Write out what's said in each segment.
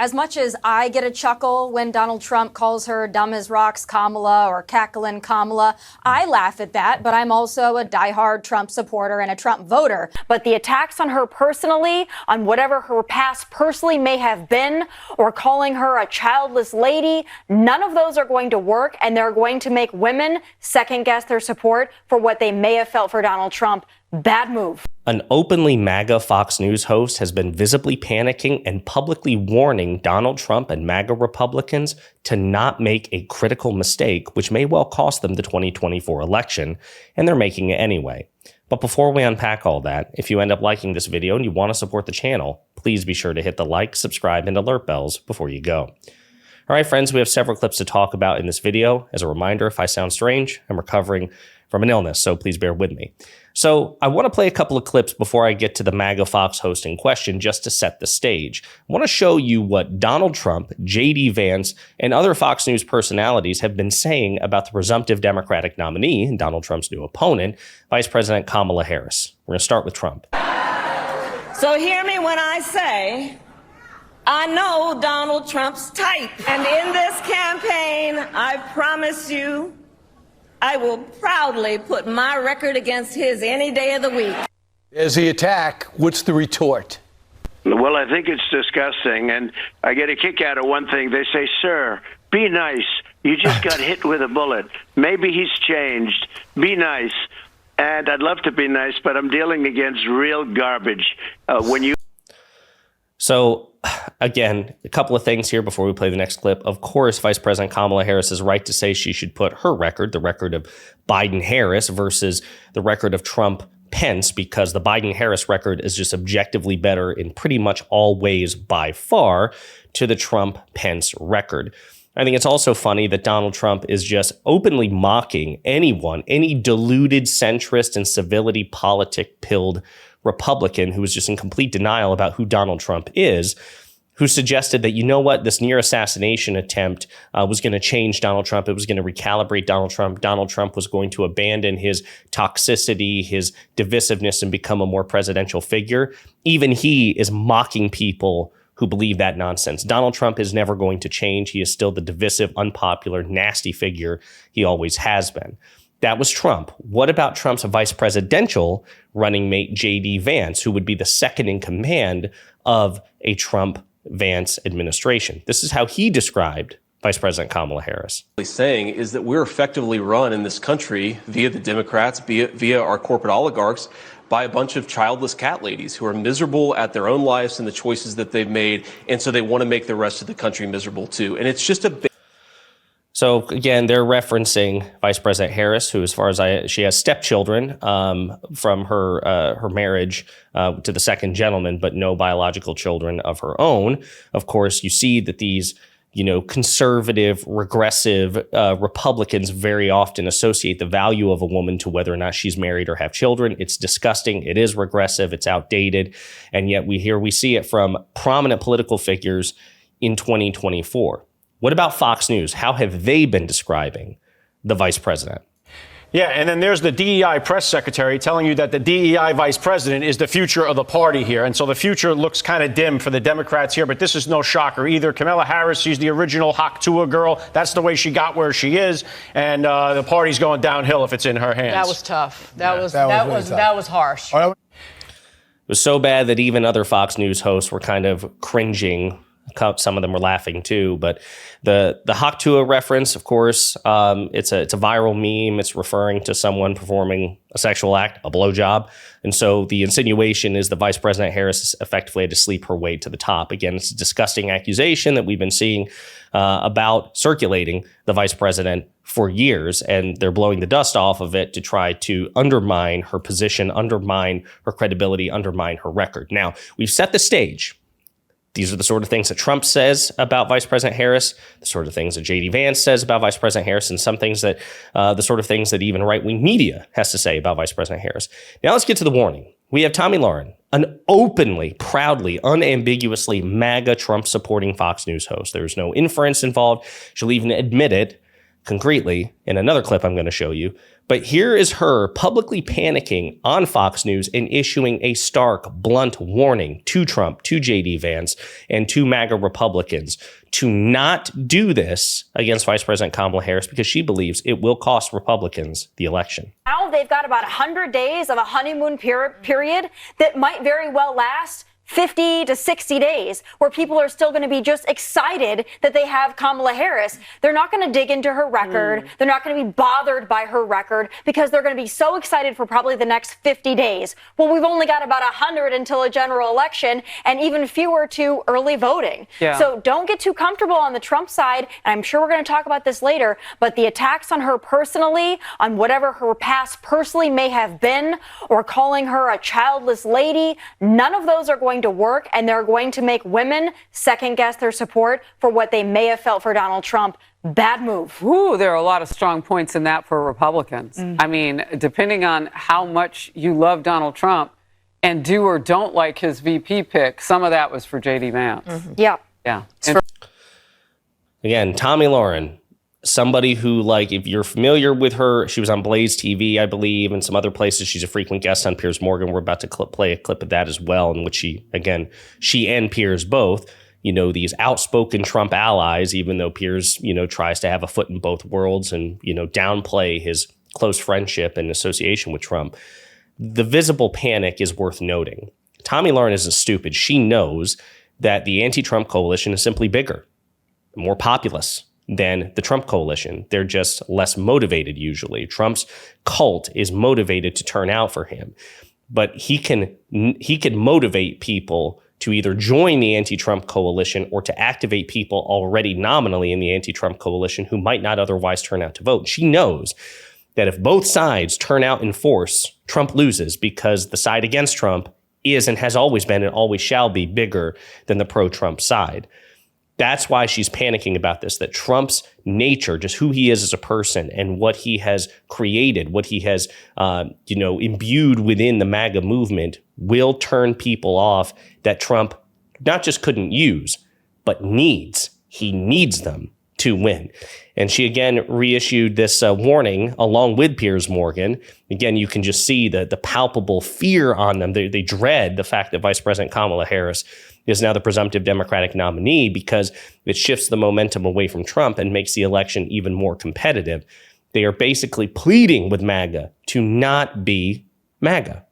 as much as I get a chuckle when Donald Trump calls her dumb as rocks Kamala or cackling Kamala, I laugh at that, but I'm also a diehard Trump supporter and a Trump voter. But the attacks on her personally, on whatever her past personally may have been, or calling her a childless lady, none of those are going to work, and they're going to make women second guess their support for what they may have felt for Donald Trump. Bad move. An openly MAGA Fox News host has been visibly panicking and publicly warning Donald Trump and MAGA Republicans to not make a critical mistake, which may well cost them the 2024 election, and they're making it anyway. But before we unpack all that, if you end up liking this video and you want to support the channel, please be sure to hit the like, subscribe, and alert bells before you go. All right, friends, we have several clips to talk about in this video. As a reminder, if I sound strange, I'm recovering from an illness, so please bear with me. So I want to play a couple of clips before I get to the MAGA Fox host in question, just to set the stage. I want to show you what Donald Trump, J.D. Vance, and other Fox News personalities have been saying about the presumptive Democratic nominee and Donald Trump's new opponent, Vice President Kamala Harris. We're going to start with Trump. So hear me when I say, I know Donald Trump's type. And in this campaign, I promise you, I will proudly put my record against his any day of the week. As the attack, what's the retort? Well, I think it's disgusting, and I get a kick out of one thing. They say, sir, be nice. You just got hit with a bullet. Maybe he's changed. Be nice. And I'd love to be nice, but I'm dealing against real garbage. So, again, a couple of things here before we play the next clip. Of course, Vice President Kamala Harris is right to say she should put her record, the record of Biden-Harris versus the record of Trump-Pence, because the Biden-Harris record is just objectively better in pretty much all ways by far to the Trump-Pence record. I think it's also funny that Donald Trump is just openly mocking anyone, any deluded centrist and civility politic-pilled Republican who was just in complete denial about who Donald Trump is, who suggested that, you know what, this near assassination attempt was going to change Donald Trump. It was going to recalibrate Donald Trump. Donald Trump was going to abandon his toxicity, his divisiveness, and become a more presidential figure. Even he is mocking people who believe that nonsense. Donald Trump is never going to change. He is still the divisive, unpopular, nasty figure he always has been. That was Trump. What about Trump's vice presidential running mate, J.D. Vance, who would be the second in command of a Trump-Vance administration? This is how he described Vice President Kamala Harris. What he's saying is that we're effectively run in this country via the Democrats, via our corporate oligarchs, by a bunch of childless cat ladies who are miserable at their own lives and the choices that they've made. And so they want to make the rest of the country miserable too. And it's just a So again, they're referencing Vice President Harris, who, as far as she has stepchildren from her marriage to the second gentleman, but no biological children of her own. Of course, you see that these, conservative, regressive Republicans very often associate the value of a woman to whether or not she's married or have children. It's disgusting. It is regressive. It's outdated. And yet we see it from prominent political figures in 2024. What about Fox News? How have they been describing the vice president? Yeah, and then there's the DEI press secretary telling you that the DEI vice president is the future of the party here. And so the future looks kind of dim for the Democrats here, but this is no shocker either. Kamala Harris, she's the original Haktua girl. That's the way she got where she is. And the party's going downhill if it's in her hands. That was tough. That was harsh. It was so bad that even other Fox News hosts were kind of cringing. Some of them were laughing too, but the Haktua reference, of course, it's a viral meme. It's referring to someone performing a sexual act, a blowjob. And so the insinuation is the Vice President Harris effectively had to sleep her way to the top. Again, it's a disgusting accusation that we've been seeing about circulating the vice president for years, and they're blowing the dust off of it to try to undermine her position, undermine her credibility, undermine her record. Now, we've set the stage. These are the sort of things that Trump says about Vice President Harris, the sort of things that J.D. Vance says about Vice President Harris, and some things that the sort of things that even right-wing media has to say about Vice President Harris. Now let's get to the warning. We have Tomi Lahren, an openly, proudly, unambiguously MAGA Trump-supporting Fox News host. There's no inference involved. She'll even admit it, concretely in another clip I'm going to show you. But here is her publicly panicking on Fox News and issuing a stark, blunt warning to Trump, to J.D. Vance, and to MAGA Republicans to not do this against Vice President Kamala Harris because she believes it will cost Republicans the election. Now they've got about 100 days of a honeymoon period that might very well last 50 to 60 days, where people are still going to be just excited that they have Kamala Harris. They're not going to dig into her record. They're not going to be bothered by her record because they're going to be so excited for probably the next 50 days. Well, we've only got about 100 until a general election and even fewer to early voting. Yeah. So don't get too comfortable on the Trump side. And I'm sure we're going to talk about this later, but the attacks on her personally, on whatever her past personally may have been, or calling her a childless lady, none of those are going to work, and they're going to make women second guess their support for what they may have felt for Donald Trump. Bad move. Ooh, there are a lot of strong points in that for Republicans. I mean, depending on how much you love Donald Trump and do or don't like his VP pick, some of that was for J.D. Vance. Yeah. Yeah. Again, Tomi Lahren, somebody who, like, if you're familiar with her, she was on Blaze TV, I believe, and some other places. She's a frequent guest on Piers Morgan. We're about to play a clip of that as well, in which she and Piers both, these outspoken Trump allies, even though Piers, tries to have a foot in both worlds and, downplay his close friendship and association with Trump. The visible panic is worth noting. Tomi Lahren isn't stupid. She knows that the anti-Trump coalition is simply bigger, more populous than the Trump coalition. They're just less motivated usually. Trump's cult is motivated to turn out for him, but he can motivate people to either join the anti-Trump coalition or to activate people already nominally in the anti-Trump coalition who might not otherwise turn out to vote. She knows that if both sides turn out in force, Trump loses because the side against Trump is and has always been and always shall be bigger than the pro-Trump side. That's why she's panicking about this, that Trump's nature, just who he is as a person and what he has created, what he has, imbued within the MAGA movement will turn people off that Trump not just couldn't use, but needs. He needs them to win. And she again reissued this warning along with Piers Morgan. Again, you can just see the palpable fear on them. They dread the fact that Vice President Kamala Harris is now the presumptive Democratic nominee because it shifts the momentum away from Trump and makes the election even more competitive. They are basically pleading with MAGA to not be MAGA.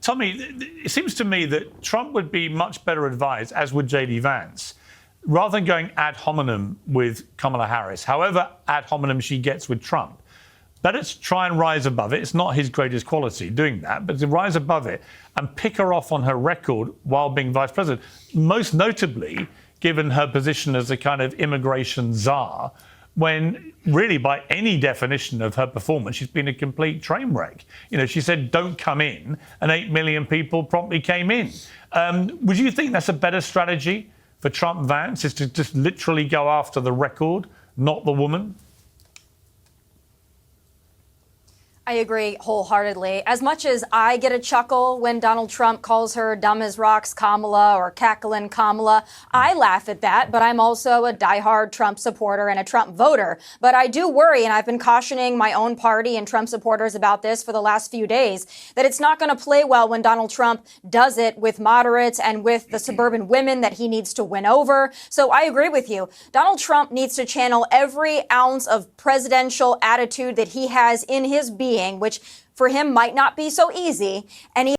Tomi, it seems to me that Trump would be much better advised, as would J.D. Vance, rather than going ad hominem with Kamala Harris, however ad hominem she gets with Trump. Better to try and rise above it. It's not his greatest quality doing that, but to rise above it and pick her off on her record while being vice president, most notably given her position as a kind of immigration czar, when really by any definition of her performance, she's been a complete train wreck. She said, don't come in, and 8 million people promptly came in. Would you think that's a better strategy for Trump Vance, is to just literally go after the record, not the woman? I agree wholeheartedly. As much as I get a chuckle when Donald Trump calls her dumb as rocks Kamala or cackling Kamala, I laugh at that, but I'm also a diehard Trump supporter and a Trump voter. But I do worry, and I've been cautioning my own party and Trump supporters about this for the last few days, that it's not going to play well when Donald Trump does it with moderates and with the suburban women that he needs to win over. So I agree with you. Donald Trump needs to channel every ounce of presidential attitude that he has in his being, which for him might not be so easy. And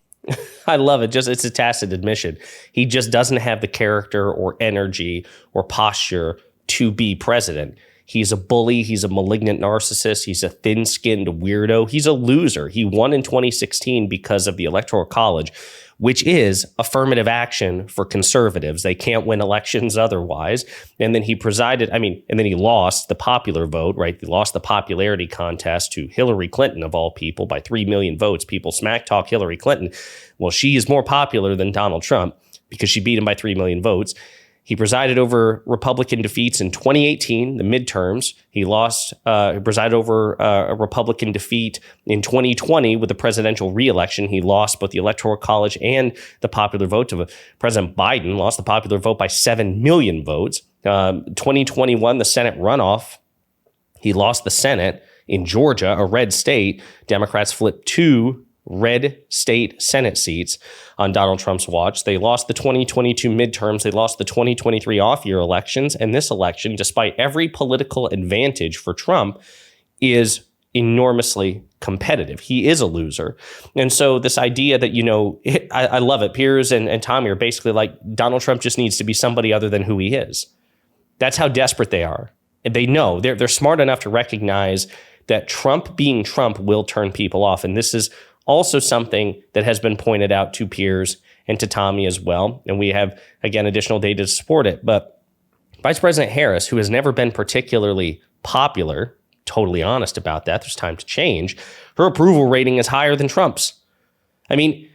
I love it. It's a tacit admission. He just doesn't have the character or energy or posture to be president. He's a bully. He's a malignant narcissist. He's a thin-skinned weirdo. He's a loser. He won in 2016 because of the Electoral College, which is affirmative action for conservatives. They can't win elections otherwise. And then he and then he lost the popular vote, right? He lost the popularity contest to Hillary Clinton, of all people, by 3 million votes. People smack talk Hillary Clinton. Well, she is more popular than Donald Trump because she beat him by 3 million votes. He presided over Republican defeats in 2018, the midterms. He presided over a Republican defeat in 2020 with the presidential reelection. He lost both the Electoral College and the popular vote to President Biden, lost the popular vote by 7 million votes. 2021, the Senate runoff, He lost the Senate in Georgia, a red state. Democrats flipped 2 red state Senate seats on Donald Trump's watch. They lost the 2022 midterms. They lost the 2023 off-year elections. And this election, despite every political advantage for Trump, is enormously competitive. He is a loser. And so this idea that, I love it. Piers and Tomi are basically like, Donald Trump just needs to be somebody other than who he is. That's how desperate they are. And they know they're smart enough to recognize that Trump being Trump will turn people off. And this is also something that has been pointed out to Piers and to Tomi as well. And we have, again, additional data to support it. But Vice President Harris, who has never been particularly popular, totally honest about that, there's time to change, her approval rating is higher than Trump's. I mean,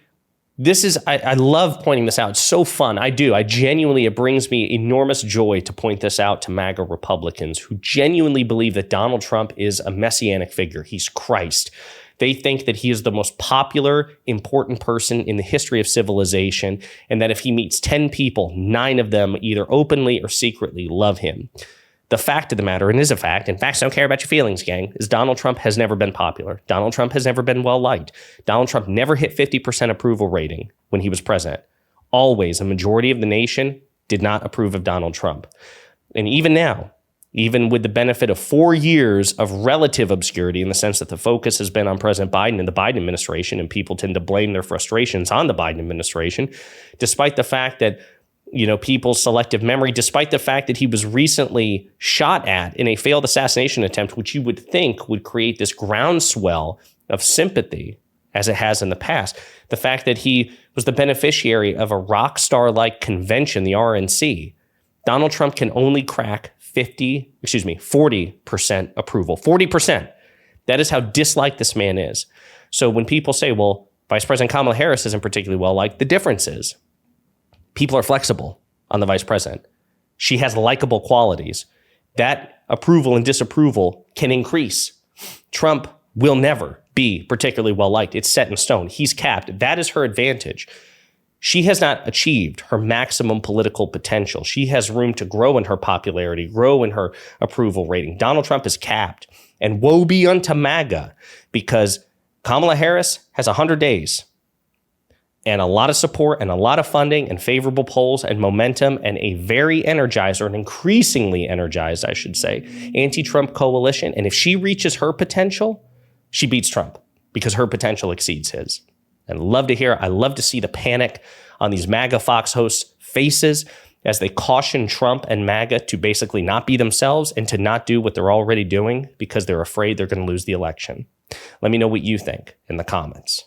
this is, I love pointing this out. It's so fun. I do. It brings me enormous joy to point this out to MAGA Republicans who genuinely believe that Donald Trump is a messianic figure. He's Christ. They think that he is the most popular, important person in the history of civilization, and that if he meets 10 people, 9 of them either openly or secretly love him. The fact of the matter, and is a fact, and facts don't care about your feelings, gang, is Donald Trump has never been popular. Donald Trump has never been well-liked. Donald Trump never hit 50% approval rating when he was president. Always, a majority of the nation did not approve of Donald Trump. And even now, even with the benefit of 4 years of relative obscurity in the sense that the focus has been on President Biden and the Biden administration, and people tend to blame their frustrations on the Biden administration, despite the fact that, people's selective memory, despite the fact that he was recently shot at in a failed assassination attempt, which you would think would create this groundswell of sympathy as it has in the past. The fact that he was the beneficiary of a rock star-like convention, the RNC. Donald Trump can only crack 40% approval. 40%. That is how disliked this man is. So when people say, well, Vice President Kamala Harris isn't particularly well-liked, the difference is people are flexible on the vice president. She has likable qualities. That approval and disapproval can increase. Trump will never be particularly well-liked. It's set in stone. He's capped. That is her advantage. She has not achieved her maximum political potential. She has room to grow in her popularity, grow in her approval rating. Donald Trump is capped. And woe be unto MAGA, because Kamala Harris has 100 days and a lot of support and a lot of funding and favorable polls and momentum and a very energized, or an increasingly energized, I should say, anti-Trump coalition. And if she reaches her potential, she beats Trump because her potential exceeds his. And I love to see the panic on these MAGA Fox hosts' faces as they caution Trump and MAGA to basically not be themselves and to not do what they're already doing because they're afraid they're going to lose the election. Let me know what you think in the comments.